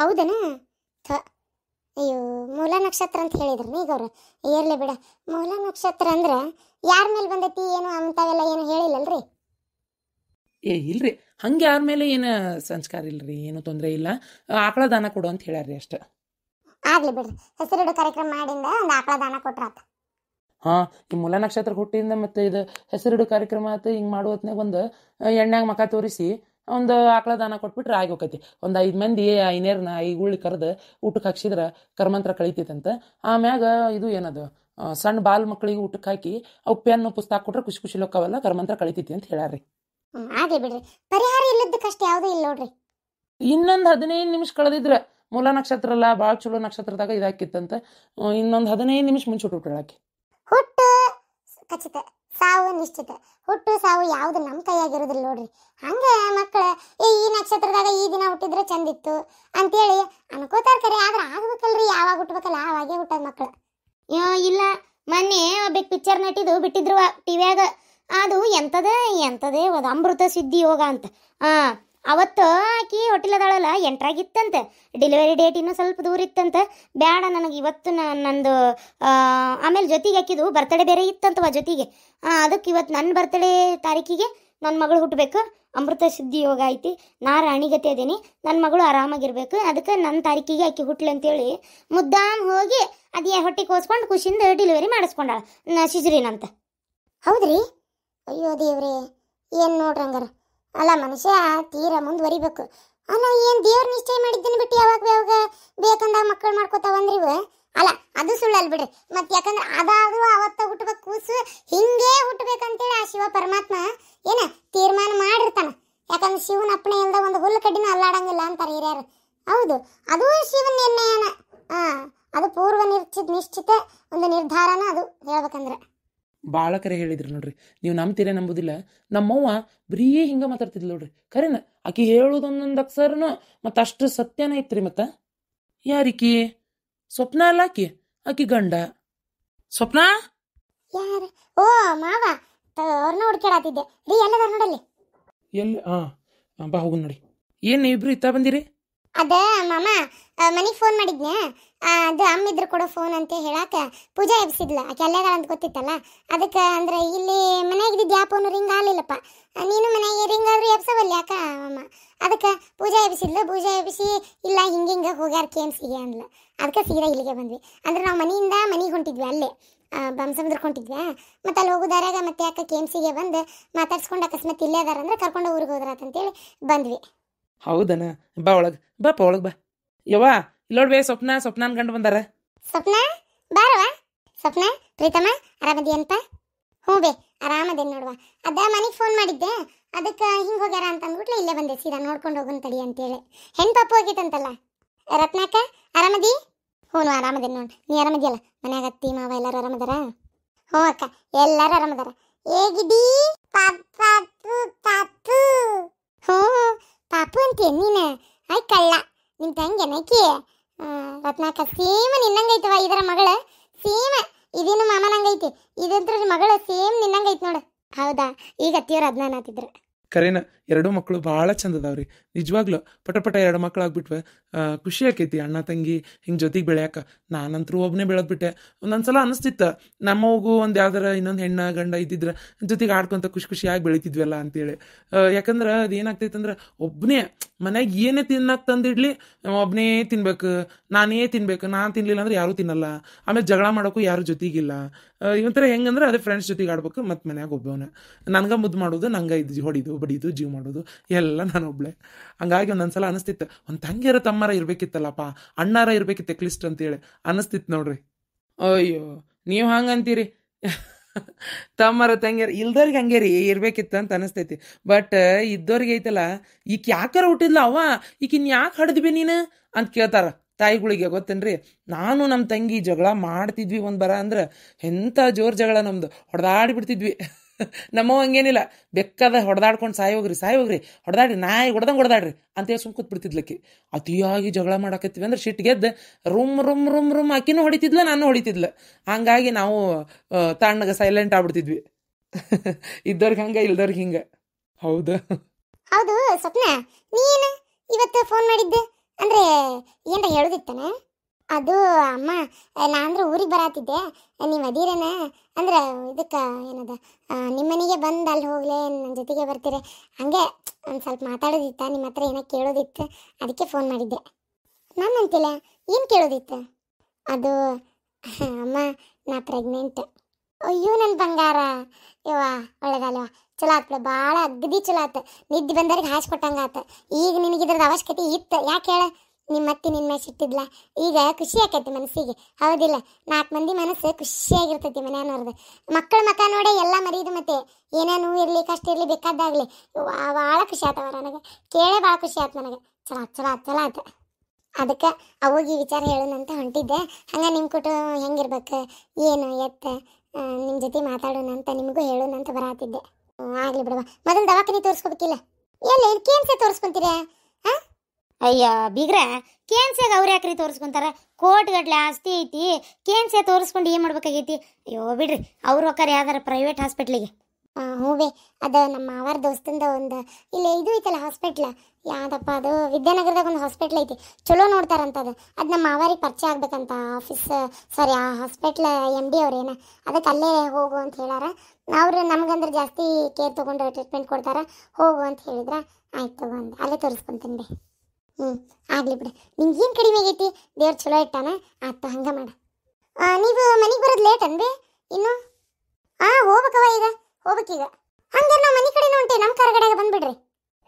ಹೌದನ? ಅಯ್ಯೋ, ಮೂಲ ನಕ್ಷತ್ರ ಅಂತ ಹೇಳಿದ್ರನ ಈಗ ಅವ್ರು. ಇರ್ಲಿ ಬಿಡ, ಮೂಲ ನಕ್ಷತ್ರ ಅಂದ್ರೆ ಯಾರ ಮೇಲೆ ಬಂದೈತಿ ಏನು ಅಂತಾವೆಲ್ಲ ಏನು ಹೇಳಿಲ್ಲಲ್ರಿ? ಇಲ್ರಿ, ಹಂಗೆ ಯಾರ ಮೇಲೆ ಏನು ಸಂಸ್ಕಾರ ಇಲ್ರಿ, ಏನು ತೊಂದರೆ ಇಲ್ಲ. ಆಕಳ ದಾನ ಕೊಡು ಅಂತ ಹೇಳ್ಯಾರ್ರಿ ಅಷ್ಟ. ಆಗ್ಲಿ ಬಿಡ್ರಿ, ಹೆಸರಿಡು ಕಾರ್ಯಕ್ರಮ ಮಾಡಿಂದ ಒಂದು ಆಕಳ ದಾನ ಕೊಟ್ರಾತ. ಹಾಂ, ಈ ಮೂಲ ನಕ್ಷತ್ರ ಹುಟ್ಟಿಂದ ಮತ್ತೆ ಇದು ಹೆಸರಿಡು ಕಾರ್ಯಕ್ರಮ ಆತು. ಹಿಂಗೆ ಮಾಡೋ ಹೊತ್ನಾಗ ಒಂದು ಎಣ್ಣೆಗೆ ಮಕ ತೋರಿಸಿ ಒಂದು ಆಕಳ ದಾನ ಕೊಟ್ಬಿಟ್ರೆ ಆಗಿ ಹೋಕೈತಿ. ಒಂದು 5 ಮಂದಿ ಐನೇರ್ನ ಐಗುಳ್ಳಿ ಕರೆದು ಊಟಕ್ಕೆ ಹಾಕ್ಸಿದ್ರೆ ಕರ್ಮಂತ್ರ ಕಳಿತೈತಂತ. ಆಮ್ಯಾಗ ಇದು ಏನದು ಸಣ್ಣ ಬಾಲ್ ಮಕ್ಕಳಿಗೆ ಊಟಕ್ಕೆ ಹಾಕಿ ಅವು ಪೆನ್ ಪುಸ್ತಕ ಕೊಟ್ರೆ ಖುಷಿ ಖುಷಿ ಲೋಕವೆಲ್ಲ ಕರ್ಮಂತ್ರ ಕಳಿತೈತಿ ಅಂತ ಹೇಳ್ಯಾರ್ರಿ. ಆಗ್ಲಿ ಬಿಡ್ರಿ, ಪರಿಹಾರ ಇಲ್ಲದಕ್ಕಷ್ಟು ಯಾವುದೂ ಇಲ್ಲ ನೋಡ್ರಿ. ಇನ್ನೊಂದು 15 ನಿಮಿಷ ಕಳೆದಿದ್ರೆ ಮೂಲ ನಕ್ಷತ್ರ ಅಲ್ಲ, ಭಾಳ ಚಲೋ ನಕ್ಷತ್ರದಾಗ ಇದಾಕಿತ್ತಂತ. ಇನ್ನೊಂದು 15 ನಿಮಿಷ ಮುಂಚೆ ಹುಟ್ಟಾಕಿ. ಹುಟ್ಟು ಖಚಿತ, ಸಾವು ನಿಶ್ಚಿತ. ಹುಟ್ಟು ಸಾವು ಯಾವುದು ನಮ್ಮ ಕೈಯಾಗಿರೋದಿಲ್ಲ ನೋಡ್ರಿ. ಹಂಗೆ ಮಕ್ಕಳ ಈ ನಕ್ಷತ್ರದಾಗ ಈ ದಿನ ಹುಟ್ಟಿದ್ರೆ ಚಂದಿತ್ತು ಅಂತೇಳಿ ಅನ್ಕೋತಾರ. ಕರೆ ಆದ್ರೆ ಆಗ್ಬೇಕಲ್ರಿ, ಯಾವಾಗ ಹುಟ್ಟಬೇಕಲ್ಲ ಆವಾಗೇ ಹುಟ್ಟದ ಮಕ್ಕಳು. ಇಲ್ಲ, ಮೊನ್ನೆ ಒಬ್ಬ ಪಿಕ್ಚರ್ ನಟಿದು ಬಿಟ್ಟಿದ್ರು ಟಿವ್ಯಾಗ. ಅದು ಎಂಥದೇ ಒಂದು ಅಮೃತ ಸಿದ್ಧಿ ಯೋಗ ಅಂತ. ಅವತ್ತು ಆಕಿ ಹೊಟ್ಟಿಲದಾಳಲ್ಲ, ಎಂಟ್ರಾಗಿತ್ತಂತೆ. ಡೆಲಿವರಿ ಡೇಟ್ ಇನ್ನೂ ಸ್ವಲ್ಪ ದೂರ ಇತ್ತಂತೆ. ಬೇಡ ನನಗೆ ಇವತ್ತು ನಂದು ಆಮೇಲೆ ಜೊತೆಗೆ ಆಕಿದು ಬರ್ತಡೇ ಬೇರೆ ಇತ್ತಂತವ ಜೊತೆಗೆ. ಅದಕ್ಕೆ ಇವತ್ತು ನನ್ನ ಬರ್ತಡೇ ತಾರೀಕಿಗೆ ನನ್ನ ಮಗಳು ಹುಟ್ಟಬೇಕು, ಅಮೃತ ಸಿದ್ಧಿ ಯೋಗ ಐತಿ, ನಾ ರಾಣಿಗತಿ ಅದೇನಿ, ನನ್ನ ಮಗಳು ಆರಾಮಾಗಿರ್ಬೇಕು, ಅದಕ್ಕೆ ನನ್ನ ತಾರೀಕಿಗೆ ಆಕಿ ಹುಟ್ಲಿ ಅಂತೇಳಿ ಮುದ್ದಾಮ್ ಹೋಗಿ ಅದೇ ಹೊಟ್ಟೆ ಕೋಸ್ಕೊಂಡು ಖುಷಿಯಿಂದ ಡೆಲಿವರಿ ಮಾಡಿಸ್ಕೊಂಡಾಳ, ಸಿಜರಿನಂತ. ಹೌದ್ರಿ? ಅಯ್ಯೋ ದೇವ್ರೇ, ಏನು ನೋಡ್ರಿ ಹಂಗಾರ. ಅಲ್ಲ, ಮನುಷ್ಯ ತೀರಾ ಮುಂದುವರಿಬೇಕು. ಅಲ್ಲ, ಏನು ದೇವ್ರ ನಿಶ್ಚಯ ಮಾಡಿದ್ದೀನಿ ಬಿಟ್ಟು ಯಾವಾಗ ಬೇಕಂದಾಗ ಮಕ್ಕಳು ಮಾಡ್ಕೋತಾವಂದ್ರಿ ಇವ. ಅಲ್ಲ, ಅದು ಸುಳ್ಳಲ್ಲ ಬಿಡ್ರಿ. ಮತ್ತೆ ಯಾಕಂದ್ರೆ ಅದಾದ್ರೂ ಅವತ್ತ ಹುಟ್ಟಬೇಕು, ಕೂಸು ಹಿಂಗೇ ಹುಟ್ಟಬೇಕಂತೇಳಿ ಆ ಶಿವ ಪರಮಾತ್ಮ ಏನ ತೀರ್ಮಾನ ಮಾಡಿರ್ತಾನ. ಯಾಕಂದ್ರೆ ಶಿವನ ಅಪ್ಪಣೆ ಇಲ್ದ ಒಂದು ಹುಲ್ಲು ಕಡ್ಡಿನೂ ಅಲ್ಲಾಡಂಗಿಲ್ಲ ಅಂತಾರೆ ಹಿರಿಯರು. ಹೌದು, ಅದು ಶಿವನ ನಿರ್ಣಯನ. ಅದು ಪೂರ್ವ ನಿಶ್ಚಿತ ಒಂದು ನಿರ್ಧಾರನ ಅದು ಹೇಳ್ಬೇಕಂದ್ರೆ. ಭಾಳ ಕರೆ ಹೇಳಿದ್ರಿ ನೋಡ್ರಿ. ನೀವು ನಂಬ್ತೀರ ನಂಬುದಿಲ್ಲ, ನಮ್ಮವ್ವ ಬರೀ ಹಿಂಗೆ ಮಾತಾಡ್ತಿದ್ಲು ನೋಡ್ರಿ. ಕರೆನ ಆಕಿ ಹೇಳೋದೊಂದೊಂದು ಅಕ್ಷರನು ಮತ್ತು ಅಷ್ಟು ಸತ್ಯನ ಐತ್ರಿ. ಮತ್ತು ಯಾರಿಕಿ ಸ್ವಪ್ನ ಅಲ್ಲ, ಆಕಿ ಗಂಡ ಸ್ವಪ್ನ. ಯಾರು? ಓ ಮಾವ, ಅವ್ರನ್ನ ಹುಡ್ಕ್ಯಾಡತ್ತಿದ್ದೆ ರೀ. ಎಲ್ಲದಾರ ನೋಡಲ್ಲಿ. ಎಲ್ಲಿ? ಬಾ ಹೋಗು ನೋಡಿ. ಏನು ಇಬ್ರು ಇತ್ತ ಬಂದಿರಿ? ಅದ ಮಾಮ ಮನೆಗೆ ಫೋನ್ ಮಾಡಿದ್ನೆ. ಅದು ಅಮ್ಮಿದ್ರು ಕೊಡೋ ಫೋನ್ ಅಂತ ಹೇಳಾಕ ಪೂಜಾ ಎಬ್ಸಿದ್ಲ. ಆಕೆ ಅಲ್ಲೇದಾಳ ಅಂತ ಗೊತ್ತಿತ್ತಲ್ಲ, ಅದಕ್ಕೆ ಅಂದ್ರೆ ಇಲ್ಲಿ ಮನೆಯಾಗಿದ್ದ ಯಾವ ಫೋನು ರಿಂಗ್ ಆಗಲಿಲ್ಲಪ್ಪ. ನೀನು ಮನೆಗೆ ರಿಂಗ್ ಆದ್ರೂ ಎಬ್ಸವಲ್ಲಿ ಯಾಕ ಅಮ್ಮ? ಅದಕ್ಕೆ ಪೂಜಾ ಎಬ್ಸಿದ್ಲು. ಪೂಜಾ ಎಬ್ಸಿ ಇಲ್ಲ ಹಿಂಗೆ ಹೋಗ್ಯಾರ KMCಗೆ ಅಂದ್ಲ. ಅದಕ್ಕೆ ಸೀದಾ ಇಲ್ಲಿಗೆ ಬಂದ್ವಿ. ಅಂದ್ರೆ ನಾವು ಮನೆಯಿಂದ ಮನೆಗೆ ಹೊಂಟಿದ್ವಿ, ಅಲ್ಲೇ ಬಂಸಮುದ್ರಕ್ಕೆ ಹೊಂಟಿದ್ವಿ. ಮತ್ತು ಅಲ್ಲಿ ಹೋಗೋದಾರಾಗ ಮತ್ತೆ ಯಾಕೆ KMCಗೆ ಬಂದು ಮಾತಾಡ್ಸ್ಕೊಂಡು ಅಕಸ್ಮಾತ್ ಇಲ್ಲೇ ಅದಾರ ಅಂದ್ರೆ ಕರ್ಕೊಂಡು ಊರಿಗೆ ಹೋದ್ರಾತಂತೇಳಿ ಬಂದ್ವಿ. ಹೌದನ? ಬಾ ಒಳಗೆ ಬಾಪ, ಒಳಗೆ ಬಾ. ಯವ್ವ, ಇಲ್ಲೋಡ್ಬೇ ಸ್ವಪ್ನಾನ್ ಗಂಡು ಬಂದಾರ. ಸ್ವಪ್ನ ಬಾರವ. ಸ್ವಪ್ನ, ಪ್ರೀತಮ್ಮ ಆರಾಮದಿ ಅಂತ? ಹ್ಞೂ ಬೇ, ಆರಾಮದೇನು ನೋಡುವ. ಅದ ಮನೆಗೆ ಫೋನ್ ಮಾಡಿದ್ದೆ, ಅದಕ್ಕೆ ಹಿಂಗೆ ಹೋಗ್ಯಾರ ಅಂತ ಅಂದ್ಬಿಟ್ಲೆ ಇಲ್ಲೇ ಬಂದೆ ಸೀದಾ ನೋಡ್ಕೊಂಡು ಹೋಗೋನ್ ತಡಿ ಅಂತೇಳಿ. ಹೆಣ್ಣು ಪಾಪು ಹೋಗಿತ್ತಂತಲ್ಲ. ರತ್ನಾಕ ಆರಾಮದಿ? ಹ್ಞೂ ಆರಾಮದೇನು ನೋಡಿ. ನೀ ಆರಾಮದಿಯಲ್ಲ? ಮನ್ಯಾಗ ಅತ್ತಿ ಮಾವ ಎಲ್ಲರೂ ಆರಾಮದಾರ? ಹ್ಞೂ ಅಕ್ಕ, ಎಲ್ಲರೂ ಆರಾಮದಾರ. ಹೇಗಿದ್ದೀ? ಪಾಪು ಪಾಪು. ಹ್ಞೂ ಪಾಪು ಅಂತೀಯ ನೀನು? ಆಯ್ ಕಳ್ಳ, ನಿಮ್ಮ ತಂಗಿ ನಕಿ ರತ್ನಾಕ ಸೇಮ್ ನಿನ್ನಂಗೈತವ. ಇದರ ಮಗಳು ಸೇಮ್, ಇದೇನು ಮಾಮನಂಗೈತಿ, ಇದಂತ್ರ ಮಗಳು ಸೇಮ್ ನಿನ್ನಂಗೈತಿ ನೋಡು. ಹೌದಾ? ಈಗ ಅತ್ತಿಯವ್ರು ಅದನ್ನ ಅನ್ನತ್ತಿದ್ರು. ಕರೆನ ಎರಡೂ ಮಕ್ಕಳು ಭಾಳ ಚಂದ ಅದಾವ್ರಿ ನಿಜವಾಗ್ಲೂ. ಪಟ 2 ಮಕ್ಳು ಆಗ್ಬಿಟ್ವೆ. ಖುಷಿ ಆಕೈತಿ ಅಣ್ಣ ತಂಗಿ ಹಿಂಗೆ ಜೊತೆಗೆ ಬೆಳೆಯಾಕ. ನಾನಂತರೂ ಒಬ್ಬನೇ ಬೆಳೆದ್ಬಿಟ್ಟೆ. ಒಂದೊಂದ್ಸಲ ಅನಿಸ್ತಿತ್ತು ನಮ್ಮಗೂ ಒಂದು ಯಾವ್ದಾರ ಇನ್ನೊಂದು ಹೆಣ್ಣ ಗಂಡ ಇದ್ದಿದ್ರೆ ಜೊತೆಗೆ ಆಡ್ಕೊಂತ ಖುಷಿಯಾಗಿ ಬೆಳಿತಿದ್ವಲ್ಲ ಅಂತೇಳಿ. ಯಾಕಂದ್ರೆ ಅದೇನಾಗ್ತೈತೆ ಅಂದ್ರೆ ಒಬ್ಬನೇ ಮನ್ಯಾಗ ಏನೇ ತಿನ್ನಕ್ಕೆ ತಂದಿಡ್ಲಿ ಒಬ್ಬನೇ ತಿನ್ಬೇಕು, ನಾನೇ ತಿನ್ಬೇಕು. ನಾನು ತಿನ್ಲಿಲ್ಲ ಅಂದ್ರೆ ಯಾರೂ ತಿನ್ನಲ್ಲ. ಆಮೇಲೆ ಜಗಳ ಮಾಡೋಕ್ಕೂ ಯಾರು ಜೊತೆಗಿಲ್ಲ. ಇವೊಂಥರ ಹೆಂಗಂದ್ರೆ ಅದೇ ಫ್ರೆಂಡ್ಸ್ ಜೊತೆಗೆ ಆಡ್ಬೇಕು. ಮತ್ತು ಮನ್ಯಾಗ ಒಬ್ಬವನ ನಂಗೆ ಮುದ್ದು ಮಾಡೋದು, ನಂಗೆ ಇದು ಹೊಡಿದು ಬಡಿದು ಜೀವ ಮಾಡೋದು ಎಲ್ಲ ನಾನು ಒಬ್ಳೆ. ಹಂಗಾಗಿ ಒಂದೊಂದ್ಸಲ ಅನಿಸ್ತಿತ್ತು ಒಂದು ತಂಗಿಯರ ತಮ್ಮರ ಇರ್ಬೇಕಿತ್ತಲ್ಲಪ್ಪ, ಅಣ್ಣಾರ ಇರ್ಬೇಕಿತ್ತು ಅಟ್ಲೀಸ್ಟ್ ಅಂತೇಳಿ ಅನಿಸ್ತಿತ್ತು ನೋಡ್ರಿ. ಅಯ್ಯೋ, ನೀವು ಹಂಗಂತೀರಿ. ತಮ್ಮರ ತಂಗಿಯರು ಇಲ್ದವ್ರಿಗೆ ಹಂಗೆ ರೀ ಇರ್ಬೇಕಿತ್ತು ಅಂತ ಅನಿಸ್ತೈತಿ. ಬಟ್ ಇದ್ದವ್ರಿಗೆ ಐತಲ್ಲ, ಈಕ ಯಾಕಾರ ಹುಟ್ಟಿದ್ಲ ಅವ, ಈಕಿನ್ ಯಾಕೆ ಹಡ್ದ್ವಿ ನೀನು ಅಂತ ಕೇಳ್ತಾರ ತಾಯಿಗಳಿಗೆ. ಗೊತ್ತೇನ್ರಿ, ನಾನು ನಮ್ಮ ತಂಗಿ ಜಗಳ ಮಾಡ್ತಿದ್ವಿ ಒಂದು ಬರ ಅಂದ್ರೆ ಎಂಥ ಜೋರು ಜಗಳ ನಮ್ದು, ಹೊಡೆದಾಡಿಬಿಡ್ತಿದ್ವಿ. ನಮ್ಮವ ಹಂಗೇನಿಲ್ಲ, ಬೆಕ್ಕದ ಹೊಡೆದಾಡ್ಕೊಂಡು ಸಾಯೋಗ್ರಿ ಹೊಡೆದಾಡ್ರಿ, ನಾಯಿ ಹೊಡೆದಾಡ್ರಿ ಅಂತೇಳಿ ಸುಮ್ ಕೂತ್ಬಿಡ್ತಿದ್ಲಕ್ಕಿ. ಅತಿಯಾಗಿ ಜಗಳ ಮಾಡಾಕತ್ತೀವಿ ಅಂದ್ರೆ ಸಿಟ್ಟಿಗೆದ್ದು ರೂಮ್ ಆಕಿನೂ ಹೊಡಿತಿದ್ಲ, ನಾನು ಹೊಡಿತಿದ್ಲ. ಹಂಗಾಗಿ ನಾವು ತಣ್ಣಗೆ ಸೈಲೆಂಟ್ ಆಗ್ಬಿಡ್ತಿದ್ವಿ. ಇದ್ದವ್ರಿಗೆ ಹಂಗೆ, ಇಲ್ದವ್ರಿಗೆ ಹಿಂಗೆ. ಹೌದು ಹೌದು. ಸ್ವಪ್ನ, ನೀನು ಇವತ್ತು ಫೋನ್ ಮಾಡಿದ್ದೆ ಅಂದ್ರೆ ಏನ್ರ ಹೇಳೋದಿತ್ತನ? ಅದು ಅಮ್ಮ, ನಾ ಅಂದ್ರೆ ಊರಿಗೆ ಬರಾತಿದ್ದೆ, ನೀವು ಅದಿರೇನ ಅಂದ್ರೆ ಇದಕ್ಕೆ ಏನದ ನಿಮ್ಮನೆಗೆ ಬಂದು ಅಲ್ಲಿ ಹೋಗ್ಲೆ ನನ್ನ ಜೊತೆಗೆ ಬರ್ತೀರಿ, ಹಂಗೆ ಒಂದು ಸ್ವಲ್ಪ ಮಾತಾಡೋದಿತ್ತ ನಿಮ್ಮ ಹತ್ರ, ಏನೋ ಕೇಳೋದಿತ್ತು, ಅದಕ್ಕೆ ಫೋನ್ ಮಾಡಿದ್ದೆ. ನಾನು ಅಂತಿಲ್ಲ, ಏನು ಕೇಳೋದಿತ್ತು? ಅದು ಅಮ್ಮ, ನಾ ಪ್ರೆಗ್ನೆಂಟ್. ಅಯ್ಯೋ ನನ್ನ ಬಂಗಾರ, ಯವ್ವ ಒಳ್ಳೆದಲ್ವ, ಚಲೋ ಆತ್ಲ, ಭಾಳ ಅಗ್ದಿ ಚಲೋ ಆತ, ನಿದ್ದೆ ಬಂದವ್ರಿಗೆ ಹಾಸ್ಕೊಟ್ಟಂಗೆ ಆತ. ಈಗ ನಿನಗೆ ಇದ್ರದ್ದು ಅವಶ್ಯಕತೆ ಇತ್ತು, ಯಾಕೆ ಹೇಳ? ನಿಮ್ಮ ಅತ್ತಿ ನಿನ್ನ ಮೇಲೆ ಸಿಟ್ಟಿದ್ಲ, ಈಗ ಖುಷಿ ಆಕೈತಿ ಮನಸ್ಸಿಗೆ, ಹೌದಿಲ್ಲ? 4 ಮಂದಿ ಮನಸ್ಸು ಖುಷಿಯಾಗಿರ್ತೈತಿ ಮನೆಯವ್ರದ್ದು. ಮಕ್ಕಳ ಮಕ್ಕ ನೋಡೇ ಎಲ್ಲ ಮರೀದು, ಮತ್ತೆ ಏನೇ ನೋವು ಇರಲಿ ಕಷ್ಟ ಇರಲಿ ಬೇಕಾದಾಗಲಿ ಭಾಳ ಖುಷಿ ಆತವ ನನಗೆ, ಕೇಳೇ ಭಾಳ ಖುಷಿ ಆಯ್ತು ನನಗೆ. ಚಲೋ ಆತ. ಅದಕ್ಕೆ ಅವಾಗ ಈ ವಿಚಾರ ಹೇಳೋಣಂತ ಹೊಂಟಿದ್ದೆ. ಹಂಗೆ ನಿಮ್ಮ ಕುಟುಂಬ ಹೆಂಗಿರ್ಬೇಕು ಏನು ಎತ್ತ ನಿಮ್ಮ ಜೊತೆ ಮಾತಾಡೋಣಂತ, ನಿಮಗೂ ಹೇಳೋಣಂತ ಬರಾತಿದ್ದೆ. ಆಗಲಿ ಬಿಡವ, ಮೊದಲು ದವಾಖಾನೆ ತೋರಿಸ್ಕೋಬೇಕಿಲ್ಲ? ಎಲ್ಲ ಕೇನ್ಸೆ ತೋರಿಸ್ಕೊಂತೀರ? ಹಾಂ, ಅಯ್ಯ ಬೀಗ್ರ, ಕೇನ್ಸ್ಯಾಗ ಅವ್ರು ಯಾಕ್ರಿ ತೋರಿಸ್ಕೊಂತಾರ? ಕೋಟಿಗಟ್ಲೆ ಆಸ್ತಿ ಐತಿ, ಕೇನ್ಸ್ಯಾಗ ತೋರಿಸ್ಕೊಂಡು ಏನು ಮಾಡ್ಬೇಕಾಗೈತಿ? ಅಯ್ಯೋ ಬಿಡ್ರಿ, ಅವ್ರು ಹೋಗ್ತಾರೆ ಯಾವ್ದಾರ ಪ್ರೈವೇಟ್ ಹಾಸ್ಪಿಟ್ಲಿಗೆ. ಹ್ಞೂ ಬೇ, ಅದು ನಮ್ಮ ಮಾವಾರ ದೋಸ್ತಂದ ಒಂದು ಇಲ್ಲಿ ಇದು ಐತಲ್ಲ ಹಾಸ್ಪಿಟ್ಲ, ಯಾವುದಪ್ಪ ಅದು, ವಿದ್ಯಾನಗರದಾಗ ಒಂದು ಹಾಸ್ಪಿಟ್ಲ್ ಐತಿ, ಚಲೋ ನೋಡ್ತಾರಂತದು. ಅದು ನಮ್ಮ ಮಾವಾರಿಗೆ ಪರಿಚಯ ಆಗ್ಬೇಕಂತ, ಸಾರಿ ಆ ಹಾಸ್ಪಿಟ್ಲ್ MD ಅವ್ರೇನ, ಅದಕ್ಕೆ ಅಲ್ಲೇ ಹೋಗು ಅಂತ ಹೇಳಾರ. ಅವ್ರು ನಮ್ಗಂದ್ರೆ ಜಾಸ್ತಿ ಕೇರ್ ತೊಗೊಂಡು ಟ್ರೀಟ್ಮೆಂಟ್ ಕೊಡ್ತಾರೆ, ಹೋಗು ಅಂತ ಹೇಳಿದ್ರೆ ಆಯ್ತು ತಗೊಂಡು ಅಲ್ಲೇ ತೋರಿಸ್ಕೊಂತೀನಿ ಬೇ. ಆಗಲಿ ಬಿಡು, ನಿಂಗೆ ಏನು ಕಡಿಮೆ ಆಗೈತಿ? ದೇವ್ರು ಚಲೋ ಇಟ್ಟಾನ, ಆಯ್ತು ಹಂಗೆ ಮಾಡ. ನೀವು ಮನೆಗೆ ಬರೋದು ಲೇಟ್ ಅನ್ಬೇ ಇನ್ನು? ಹೋಗ್ಬೇಕವ, ಈಗ ಹೋಗ್ಬೇಕೀಗ. ಹಂಗಾರೆ ನಾವು ಮನೆ ಕಡೆನೇ ಹೊಂಟೆ, ನಮ್ಮ ಕಾರ್ ಗಡಿಯಾಗ ಬಂದ್ಬಿಡ್ರಿ.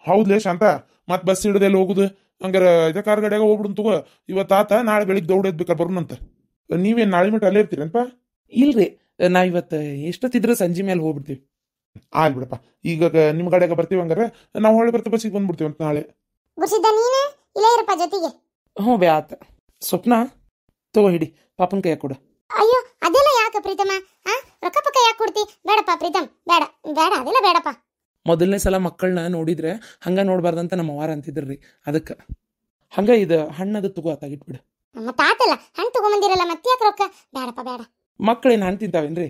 ಹೌದ್ಲೇ ಶಾಂತ, ಮತ್ತೆ ಬಸ್ ಹಿಡಿದೆಲ್ಲ ಹೋಗುದು? ಹಂಗಾರ ಇದೇ ಕಾರ್ ಗಡಿಯಾಗ ಹೋಗ್ಬಿಡು ತಗೋ. ಇವತ್ತಾತ ನಾಳೆ ಬೆಳಿಗ್ಗೆ ದೌಡ್ ಎದ್ಬೇಕಾರೆ ಬರೋಣಂತ. ನೀವೇನು ನಾಳೆ ಮಟ್ಟ ಅಲ್ಲೇ ಇರ್ತೀರೇನಪ್ಪ? ಇಲ್ರಿ, ನಾವ್ ಇವತ್ತು ಎಷ್ಟೊತ್ತಿದ್ರು ಸಂಜೆ ಮೇಲೆ ಹೋಗ್ಬಿಡ್ತೀವಿ. ಆಯ್ತು ಬಿಡಪ್ಪ, ಈಗ ನಿಮ್ಮ ಗಡಿಯಾಗ ಬರ್ತೀವಿ, ಹಂಗಾರೆ ನಾವು ಹೊಳೆ ಬರ್ತಾ ಬಸ್ಸಿಗೆ ಬಂದ್ಬಿಡ್ತೀವಿ ಅಂತ ನಾಳೆ. ಗುರ್ಸಿದ್ದ ನೀನು ಇಲ್ಲೇ ಇರಪ್ಪ ಜೊತೆಗೆ. ಹ್ಞೂ ಬೇ ಆತ. ಸ್ವಪ್ನ ತಗೋ ಹಿಡಿ, ಪಾಪನ ಕೈಯಾಗ ಕೊಡ. ಅಯ್ಯೋ ಅದೆಲ್ಲ ಯಾಕೆ ಪ್ರೀತಮ್ಮ? ರೊಕ್ಕ ಪಕ್ಕ ಯಾಕೆ ಕೊಡ್ತಿ? ಬೇಡಪ್ಪ ಪ್ರೀತಮ್, ಬೇಡ ಅದೆಲ್ಲ ಬೇಡಪ್ಪ. ಮೊದಲನೇ ಸಲ ಮಕ್ಕಳನ್ನ ನೋಡಿದ್ರೆ ಹಂಗ ನೋಡ್ಬಾರ್ದಂತ ನಮ್ಮ ಅವ್ವಾರ ಅಂತಿದ್ರಿ, ಅದಕ್ಕೆ ಹಂಗ ಇದು ಹಣ್ಣದು ತಗೋ ಆತಾಗಿಟ್ಬಿಡು. ನಮ್ಮ ತಾತಲ್ಲ ಹಣ್ಣು ತಗೊಂಬಂದಿರಲ್ಲ, ಮತ್ತೆ ಯಾಕೆ ರೊಕ್ಕ? ಬೇಡಪ್ಪ ಬೇಡ. ಮಕ್ಕಳೇನು ಹಣ್ಣು ತಿಂತಾವೇನ್ರಿ?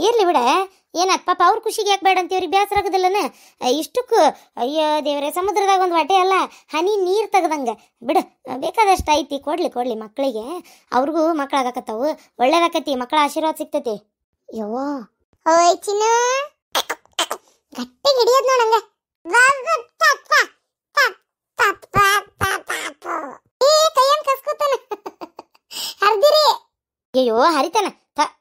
ಇರ್ಲಿ ಬಿಡ, ಏನತ್ ಪಾಪ ಅವ್ರ ಖುಷಿಗೆ ಯಾಕೆ ಬೇಡ ಅಂತೀವ್ರಿ? ಬೇಸರ ಆಗೋದಿಲ್ಲನ ಇಷ್ಟಕ್ಕೂ? ಅಯ್ಯೋ ದೇವ್ರೆ, ಸಮುದ್ರದಾಗ ಒಂದು ಹೊಟ್ಟೆ ಅಲ್ಲ ಹನಿ ನೀರು ತೆಗ್ದಂಗೆ ಬಿಡು, ಬೇಕಾದಷ್ಟು ಐತಿ, ಕೊಡ್ಲಿ ಮಕ್ಕಳಿಗೆ, ಅವ್ರಿಗೂ ಮಕ್ಕಳಾಗಕತ್ತಾವು, ಒಳ್ಳೇದಾಕತಿ, ಮಕ್ಕಳ ಆಶೀರ್ವಾದ ಸಿಗ್ತೈತಿ. ಯವ್ವ, ಓಯ್ ಚಿನ್ನು, ಗಟ್ಟಿಗೆ ಹಿಡಿಯೋದು ನೋಡಂಗೆ. ಕೈಯನ್ ಕಸ್ಕೊತಾನ, ಹರ್ದಿರಿ. ಅಯ್ಯೋ ಹರಿತಾನ,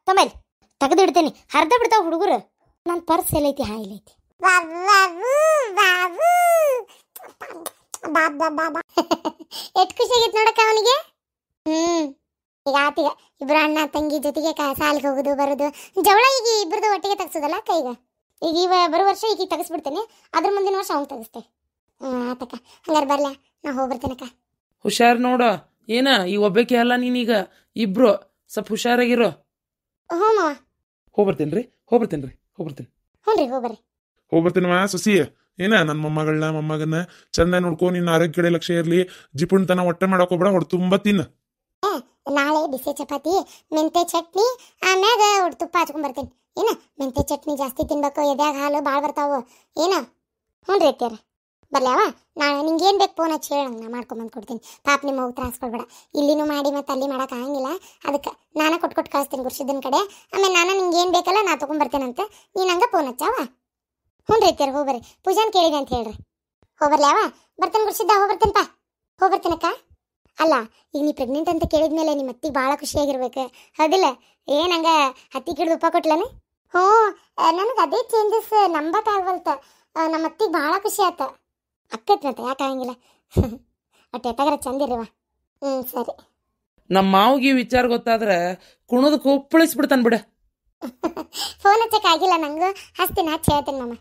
ತಮ್ಮಲ್ಲಿ ತೆಗೆದಿಡ್ತೇನೆ, ಹರ್ದ ಬಿಡ್ತಾವ ಹುಡುಗರು. ನನ್ನ ಪರ್ಸ್ ಎಲ್ಲೈತಿ? ಇಲ್ಲೈತಿ. ಎಷ್ಟು ಖುಷಿ ಆಗೈತೆ ನೋಡಕ್ಕ ಅವನಿಗೆ. ಈಗ ಆತೀಗ ಇಬ್ರು ಅಣ್ಣ ತಂಗಿ ಜೊತೆಗೆ ಸಾಲಿಗೆ ಹೋಗುದು ಬರುದು, ಜವಳ ಈಗ ಇಬ್ರದ್ದು ಒಟ್ಟಿಗೆ ತೆಗ್ಸೋದಲ್ಲ ಅಕ್ಕ. ಈಗ ಬರೋ ವರ್ಷ ಈಗ ತೆಗಿಸ್ಬಿಡ್ತೇನೆ, ಅದ್ರ ಮುಂದಿನ ವರ್ಷ ಅವ್ನು ತೆಗಿಸ್ತೇ. ಆತಕ್ಕ, ಹಂಗಾರೆ ಬರ್ಲ, ನಾ ಹೋಗ್ಬರ್ತೇನಕ್ಕ. ಹುಷಾರ್ ನೋಡ, ಏನ ಈಗ ಒಬ್ಬಾಕೆ ಅಲ್ಲ ನೀನೀಗ, ಇಬ್ರು ಸ್ವಲ್ಪ ಹುಷಾರಾಗಿರೋ. ಹ್ಞೂ ಮಾವ, ಹೋಗ್ಬರ್ತೇನ್ರಿ. ಹ್ಞೂ ರೀ, ಹೋಗ್ಬರ್ತೀನವ ಸೊಸಿ. ಏನ ನನ್ನ ಮೊಮ್ಮಗನ್ನ ಚಂದ ನೋಡ್ಕೊ, ನಿನ್ನ ಆರೋಗ್ಯ ಕಡೆ ಲಕ್ಷ್ಯ ಇರ್ಲಿ. ಜಿಪುಣ್ತನ ಹೊಟ್ಟೆ ಮಾಡಕೋಬೇಡ, ಹೊಡೆ ತುಂಬ ತಿನ್ನು. ನಾಳೆ ಬಿಸಿ ಚಪಾತಿ ಮೆಂತೆ ಚಟ್ನಿ, ಆಮ್ಯಾಗ ಒಟ್ಟು ತುಪ್ಪ ಹಚ್ಕೊಂಡ್ಬರ್ತೇನೆ. ಏನ ಮೆಂತೆ ಚಟ್ನಿ ಜಾಸ್ತಿ ತಿನ್ಬೇಕು, ಎದ್ಯಾಗ ಹಾಲು ಭಾಳ ಬರ್ತಾವು. ಏನ? ಹ್ಞೂ ರೀ ಅತ್ಯಾರ, ಬರ್ಲ್ಯಾವ? ನಾಳೆ ನಿಂಗೇನು ಬೇಕು ಫೋನ್ ಹಚ್ಚಿ ಹೇಳಂಗೆ, ನಾ ಮಾಡ್ಕೊಂಬಂದು ಕೊಡ್ತೀನಿ. ಪಾಪ ನಿಮ್ಮ ಹೋಗಿ ತ್ರಾಸ ಕೊಡ್ಬೇಡ, ಇಲ್ಲಿನೂ ಮಾಡಿ ಮತ್ತು ಅಲ್ಲಿ ಮಾಡೋಕೆ ಆಗಂಗಿಲ್ಲ, ಅದಕ್ಕೆ ನಾನೇ ಕೊಟ್ಟು ಕಳಿಸ್ತೀನಿ ಗುರ್ಸಿದ್ದನ ಕಡೆ. ಆಮೇಲೆ ನಾನು ನಿಂಗೇನು ಬೇಕಲ್ಲ ನಾ ತೊಗೊಂಬರ್ತೇನಂತ, ನೀನು ಹಂಗೆ ಫೋನ್ ಹಚ್ಚಾವ. ಹ್ಞೂ ರೀ ಅತ್ಯಾರ, ಹೋಗ್ಬರ್ರಿ. ಪೂಜಾನ್ ಕೇಳಿದೆ ಅಂತ ಹೇಳ್ರಿ. ಹೋಗ್ಬರ್ಲ್ಯಾವ? ಬರ್ತೇನೆ ಗುರ್ಸಿದ್ದ, ಹೋಗ್ಬರ್ತೇನಪ್ಪ. ಹೋಗ್ಬರ್ತೇನಕ್ಕ. ಅಲ್ಲ, ಈಗ ನೀ ಪ್ರೆಗ್ನೆಂಟ್ ಅಂತ ಕೇಳಿದ್ಮೇಲೆ ನಿಮ್ಮ ಅತ್ತಿಗೆ ಭಾಳ ಖುಷಿಯಾಗಿರ್ಬೇಕು, ಹೌದಿಲ್ಲ? ಏನಂಗ ಹತ್ತಿಗೆ ಹಿಡಿದು ಉಪ್ಪ ಕೊಟ್ಲನೆ? ಹ್ಞೂ, ನನಗೆ ಅದೇ ಚೇಂಜಸ್ ನಂಬಕ್ಕಾಗವಲ್ತ. ನಮ್ಮ ಅತ್ತಿಗೆ ಭಾಳ ಖುಷಿ ಆತ. ಅಕ್ಕೈತಿ ಮತ್ತೆ, ಯಾಕೆ ಆಗಂಗಿಲ್ಲ? ಒಟ್ಟು ಎತ್ತಾಗಾರ ಚಂದಿರಿವ. ಸರಿ. ನಮ್ಮ ಮಾವಿಗೆ ವಿಚಾರ ಗೊತ್ತಾದ್ರೆ ಕುಣದು ಕುಪ್ಪಳಿಸ್ಬಿಡ್ತಾನೆ ಬಿಡ. ಫೋನ್ ಹಚ್ಚಕ್ಕೆ ಆಗಿಲ್ಲ ನಂಗೂ, ಹಚ್ತೀನಿ, ಹಚ್ಚಿ ಹೇಳ್ತೇನೆ ಮಾಮ.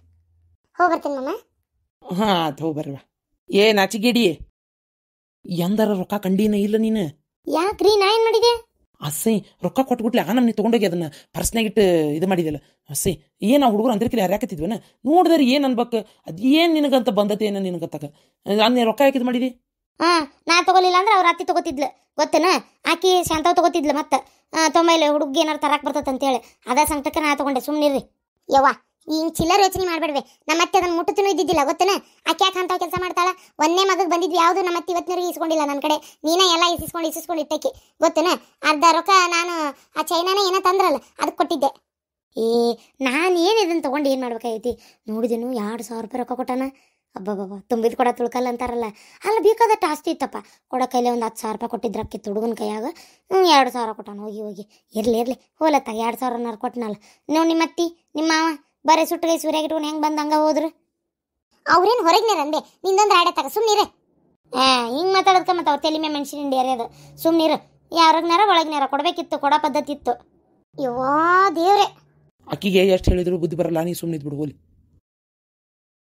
ಹೋಗ್ಬರ್ತೇನೆ ಮಾಮ. ಹಾಂ ಆತು, ಹೋಗ್ಬರ್ವ. ಏ ನಾಚಿಗೇಡಿ, ಎಂದಾರ ರೊಕ್ಕ ಕಂಡೀನ ಇಲ್ಲ ನೀನು? ಯಾಕ್ರಿ, ನಾ ಏನು ಮಾಡಿದೆ? ಅಸ್ಸೈ ರೊಕ್ಕ ಕೊಟ್ಬಿಟ್ಲೆ, ನಮ್ನಿ ತೊಗೊಂಡೋಗಿ ಅದನ್ನ ಪರ್ಸ್ನಾಗಿಟ್ಟು ಇದು ಮಾಡಿದಲ್ಲ. ಅಸ್ಸೈ ಏನು ಹುಡುಗರು ಅಂದ್ರಕಿಲ್ಲ ಯಾರ್ಯಾಕತ್ತಿದ್ವನ ನೋಡಿದ್ರೆ ಏನು ಅನ್ಬೇಕು, ಅದು ಏನು ನಿನಗಂತ ಬಂದತೆ ಏನೋ ನಿನಗತ್ತಕ ಅನ್ನ ರೊಕ್ಕ ಯಾಕಿದ್ ಮಾಡಿದಿ? ನಾ ತಗೋಲಿಲ್ಲ ಅಂದ್ರೆ ಅವ್ರ ಅತ್ತಿ ತಗೋತಿದ್ಲು, ಗೊತ್ತೇನ? ಆಕಿ ಶಾಂತಾವ್ ತಗೋತಿದ್ಲು, ಮತ್ತೆ ತೊಂಬೈಲಿ ಹುಡುಗಿ ಏನಾರು ತರಾಕ್ ಬರ್ತೈತೆ ಅಂತೇಳಿ, ಅದ ಸಂಕಟಕ್ಕೆ ನಾ ತಗೊಂಡೆ. ಸುಮ್ಮನಿರ್ರಿ. ಯವ್ವ, ಹಿಂಗ್ ಚಿಲ್ಲರ್ ಯೋಚನೆ ಮಾಡ್ಬೇಡ್ವೆ. ನಮ್ಮತ್ತೆ ಅದನ್ನ ಮುಟ್ಟುತ್ತೂ ಇದ್ದಿದ್ದಿಲ್ಲ ಗೊತ್ತೇನ. ಆಕೆ ಯಾಕೆ ಅಂತಾವ್ ಕೆಲಸ ಮಾಡ್ತಾಳ? ಒಂದೇ ಮಗಗ್ ಬಂದಿದ್ವಿ ಯಾವ್ದು ನಮ್ಮತ್ತೆ ಇವತ್ತಿನವರೆಗೆ ಇಸ್ಕೊಂಡಿಲ್ಲ ನನ್ನ ಕಡೆ. ನೀನ ಎಲ್ಲ ಇಸ್ಕೊಂಡು ಇಟ್ಟಕ್ಕೆ ಗೊತ್ತೇನ. ಅರ್ಧ ರೊಕ್ಕ ನಾನು ಆ ಚೈನಾನ ಏನೋ ತಂದ್ರಲ್ಲ ಅದಕ್ಕೆ ಕೊಟ್ಟಿದ್ದೆ. ಏ ನಾನು ಏನು ಇದನ್ನು ತೊಗೊಂಡು ಏನು ಮಾಡ್ಬೇಕಾಗೈತಿ? ನೋಡಿದೆನು 2,000 ರೂಪಾಯಿ ರೊಕ್ಕ ಕೊಟ್ಟಾನ. ಅಬ್ಬಬ್ಬಬ್ಬ, ತುಂಬಿದ ಕೊಡ ತುಳ್ಕಲ್ಲ ಅಂತಾರಲ್ಲ, ಅಲ್ಲಿ ಬೇಕಾದಟ್ಟು ಆಸ್ತಿ ಇತ್ತಪ್ಪ. ಕೊಡೋ ಕೈಲೇ ಒಂದು 10,000 ರೂಪಾಯಿ ಕೊಟ್ಟಿದ್ರಕ್ಕಿತ್ತು ಹುಡುಗನ ಕೈಯಾಗ. 2,000 ಕೊಟ್ಟಾನ. ಹೋಗಿ ಇರಲಿ ಹೋಲತ್ತ 2,000 ಕೊಟ್ಟನಲ್ಲ. ನೀವು ನಿಮ್ಮತ್ತಿ ನಿಮ್ಮ ಮಾವ ಬರೀ ಸುಟ್ಟಗೈ ಸೂರ್ಯಾಗಿಟ್ಕೊಂಡು ಹೆಂಗೆ ಬಂದು ಹಂಗೆ ಹೋದ್ರು? ಅವ್ರೇನು ಹೊರಗಿನ ರಂದೆ ನಿಂದೊಂದು ಆಡೆ ತಗ ಸುಮ್ಮನಿರೆ. ಹಿಂಗೆ ಮಾತಾಡೋದಕ್ಕೆ ಮತ್ತು ಅವ್ರ ತಲೆ ಮೇಲೆ ಮೆಣಸಿನ ಹಿಂಡಿ ಅರಿಯೋದು. ಸುಮ್ಮನಿರು. ಯಾರಗ್ನಾರ ಒಳಗ್ನಾರ ಕೊಡಬೇಕಿತ್ತು, ಕೊಡೋ ಪದ್ಧತಿ ಇತ್ತು. ಯವ್ವಾ ದೇವ್ರೆ. ಆಕಿಗೆ ಎಷ್ಟು ಹೇಳಿದ್ರು ಬುದ್ಧಿ ಬರಲ್ಲ, ನೀ ಸುಮ್ಮನೆ ಬಿಡು ಹೋಲಿ.